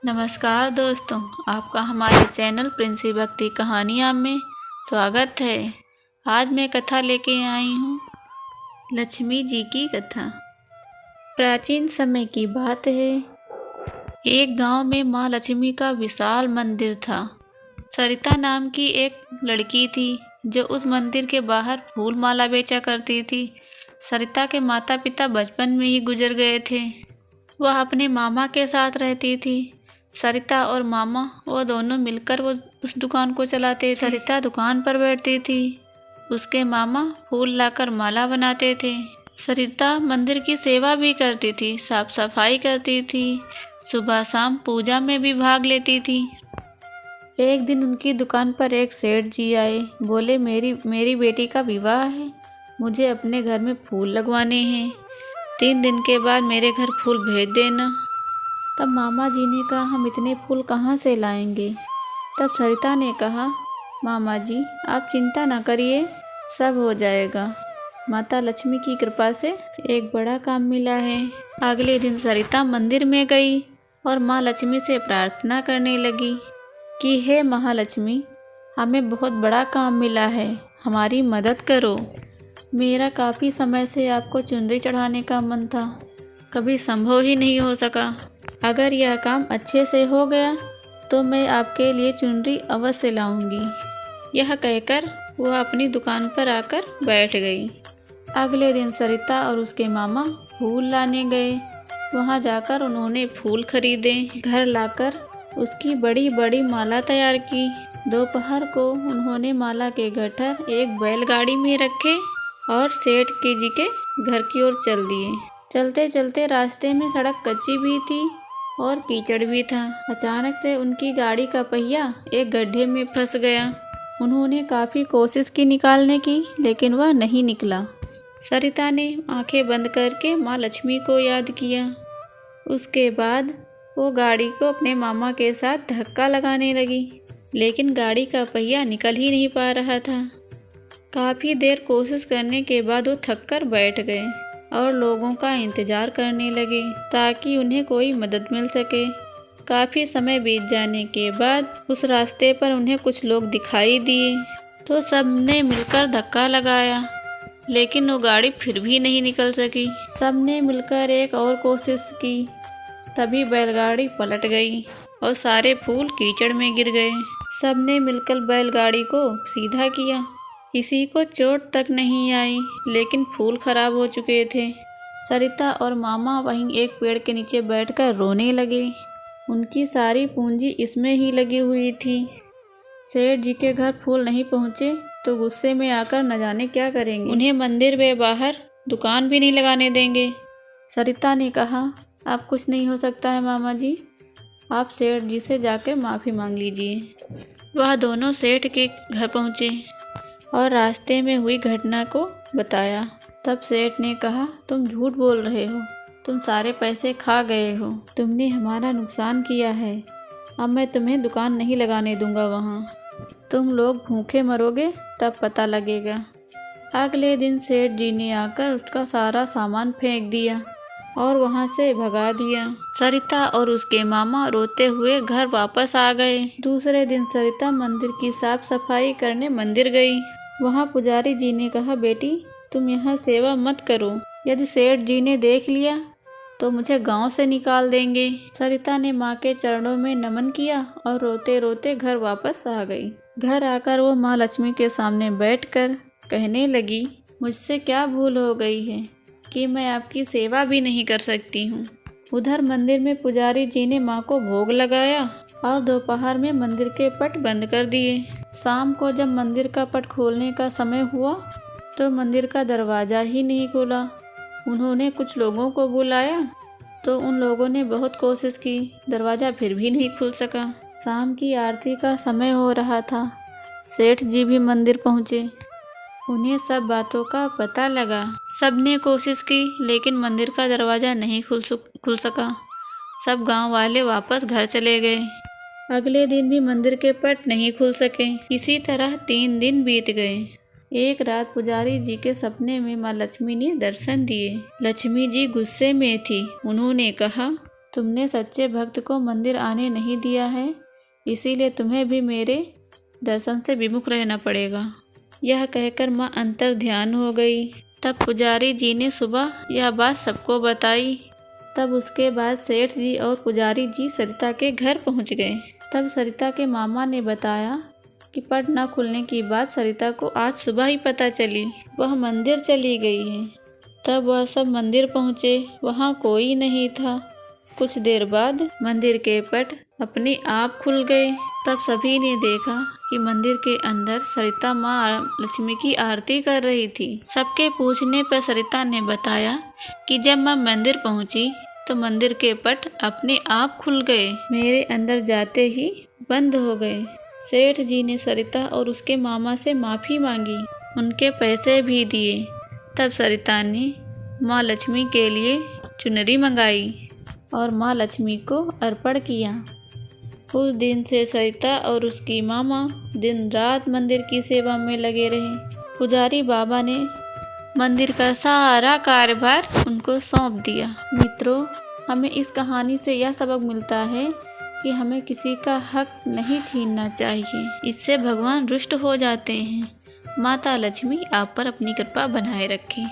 नमस्कार दोस्तों, आपका हमारे चैनल प्रिंसी भक्ति कहानियाँ में स्वागत है। आज मैं कथा लेके आई हूँ लक्ष्मी जी की कथा। प्राचीन समय की बात है। एक गांव में माँ लक्ष्मी का विशाल मंदिर था। सरिता नाम की एक लड़की थी जो उस मंदिर के बाहर फूल माला बेचा करती थी। सरिता के माता पिता बचपन में ही गुजर गए थे। वह अपने मामा के साथ रहती थी। सरिता और मामा वो दोनों मिलकर वो उस दुकान को चलाते थे। सरिता दुकान पर बैठती थी, उसके मामा फूल लाकर माला बनाते थे। सरिता मंदिर की सेवा भी करती थी, साफ सफाई करती थी, सुबह शाम पूजा में भी भाग लेती थी। एक दिन उनकी दुकान पर एक सेठ जी आए। बोले, मेरी बेटी का विवाह है, मुझे अपने घर में फूल लगवाने हैं। 3 दिन के बाद मेरे घर फूल भेज देना। तब मामा जी ने कहा, हम इतने फूल कहाँ से लाएंगे। तब सरिता ने कहा, मामा जी आप चिंता ना करिए, सब हो जाएगा। माता लक्ष्मी की कृपा से एक बड़ा काम मिला है। अगले दिन सरिता मंदिर में गई और माँ लक्ष्मी से प्रार्थना करने लगी कि हे महालक्ष्मी, हमें बहुत बड़ा काम मिला है, हमारी मदद करो। मेरा काफ़ी समय से आपको चुनरी चढ़ाने का मन था, कभी संभव ही नहीं हो सका। अगर यह काम अच्छे से हो गया तो मैं आपके लिए चुनरी अवश्य लाऊंगी। यह कहकर वह अपनी दुकान पर आकर बैठ गई। अगले दिन सरिता और उसके मामा फूल लाने गए। वहां जाकर उन्होंने फूल खरीदे। घर लाकर उसकी बड़ी बड़ी माला तैयार की। दोपहर को उन्होंने माला के गट्ठर एक बैलगाड़ी में रखे और सेठ जी के घर की ओर चल दिए। चलते चलते रास्ते में सड़क कच्ची भी थी और कीचड़ भी था। अचानक से उनकी गाड़ी का पहिया एक गड्ढे में फंस गया। उन्होंने काफ़ी कोशिश की निकालने की, लेकिन वह नहीं निकला। सरिता ने आंखें बंद करके माँ लक्ष्मी को याद किया। उसके बाद वो गाड़ी को अपने मामा के साथ धक्का लगाने लगी, लेकिन गाड़ी का पहिया निकल ही नहीं पा रहा था। काफ़ी देर कोशिश करने के बाद वो थक कर बैठ गए और लोगों का इंतज़ार करने लगे ताकि उन्हें कोई मदद मिल सके। काफ़ी समय बीत जाने के बाद उस रास्ते पर उन्हें कुछ लोग दिखाई दिए, तो सबने मिलकर धक्का लगाया, लेकिन वो गाड़ी फिर भी नहीं निकल सकी। सबने मिलकर एक और कोशिश की, तभी बैलगाड़ी पलट गई और सारे फूल कीचड़ में गिर गए। सबने मिलकर बैलगाड़ी को सीधा किया। किसी को चोट तक नहीं आई, लेकिन फूल खराब हो चुके थे। सरिता और मामा वहीं एक पेड़ के नीचे बैठकर रोने लगे। उनकी सारी पूंजी इसमें ही लगी हुई थी। सेठ जी के घर फूल नहीं पहुँचे तो गुस्से में आकर न जाने क्या करेंगे। उन्हें मंदिर में बाहर दुकान भी नहीं लगाने देंगे। सरिता ने कहा, अब कुछ नहीं हो सकता है मामा जी, आप सेठ जी से जाकर माफ़ी मांग लीजिए। वह दोनों सेठ के घर पहुँचे और रास्ते में हुई घटना को बताया। तब सेठ ने कहा, तुम झूठ बोल रहे हो, तुम सारे पैसे खा गए हो, तुमने हमारा नुकसान किया है। अब मैं तुम्हें दुकान नहीं लगाने दूंगा वहाँ। तुम लोग भूखे मरोगे तब पता लगेगा। अगले दिन सेठ जी ने आकर उसका सारा सामान फेंक दिया और वहाँ से भगा दिया। सरिता और उसके मामा रोते हुए घर वापस आ गए। दूसरे दिन सरिता मंदिर की साफ सफाई करने मंदिर गई। वहाँ पुजारी जी ने कहा, बेटी तुम यहाँ सेवा मत करो, यदि सेठ जी ने देख लिया तो मुझे गांव से निकाल देंगे। सरिता ने माँ के चरणों में नमन किया और रोते रोते घर वापस आ गई। घर आकर वो माँ लक्ष्मी के सामने बैठकर कहने लगी, मुझसे क्या भूल हो गई है कि मैं आपकी सेवा भी नहीं कर सकती हूँ। उधर मंदिर में पुजारी जी ने माँ को भोग लगाया और दोपहर में मंदिर के पट बंद कर दिए। शाम को जब मंदिर का पट खोलने का समय हुआ तो मंदिर का दरवाज़ा ही नहीं खुला। उन्होंने कुछ लोगों को बुलाया तो उन लोगों ने बहुत कोशिश की, दरवाज़ा फिर भी नहीं खुल सका। शाम की आरती का समय हो रहा था। सेठ जी भी मंदिर पहुँचे। उन्हें सब बातों का पता लगा। सबने कोशिश की, लेकिन मंदिर का दरवाज़ा नहीं खुल सका। सब गांव वाले वापस घर चले गए। अगले दिन भी मंदिर के पट नहीं खुल सके। इसी तरह 3 दिन बीत गए। एक रात पुजारी जी के सपने में माँ लक्ष्मी ने दर्शन दिए। लक्ष्मी जी गुस्से में थी। उन्होंने कहा, तुमने सच्चे भक्त को मंदिर आने नहीं दिया है, इसीलिए तुम्हें भी मेरे दर्शन से विमुख रहना पड़ेगा। यह कहकर माँ अंतर ध्यान हो गई। तब पुजारी जी ने सुबह यह बात सबको बताई। तब उसके बाद सेठ जी और पुजारी जी सरिता के घर पहुँच गए। तब सरिता के मामा ने बताया कि पट न खुलने की बात सरिता को आज सुबह ही पता चली। वह मंदिर चली गई है। तब वह सब मंदिर पहुँचे, वहाँ कोई नहीं था। कुछ देर बाद मंदिर के पट अपने आप खुल गए। तब सभी ने देखा कि मंदिर के अंदर सरिता माँ लक्ष्मी की आरती कर रही थी। सबके पूछने पर सरिता ने बताया कि जब मैं मंदिर पहुँची तो मंदिर के पट अपने आप खुल गए, मेरे अंदर जाते ही बंद हो गए। सेठ जी ने सरिता और उसके मामा से माफ़ी मांगी, उनके पैसे भी दिए। तब सरिता ने माँ लक्ष्मी के लिए चुनरी मंगाई और माँ लक्ष्मी को अर्पण किया। उस दिन से सरिता और उसकी मामा दिन रात मंदिर की सेवा में लगे रहे। पुजारी बाबा ने मंदिर का सारा कार्यभार उनको सौंप दिया। मित्रों, हमें इस कहानी से यह सबक मिलता है कि हमें किसी का हक नहीं छीनना चाहिए, इससे भगवान रुष्ट हो जाते हैं। माता लक्ष्मी आप पर अपनी कृपा बनाए रखें।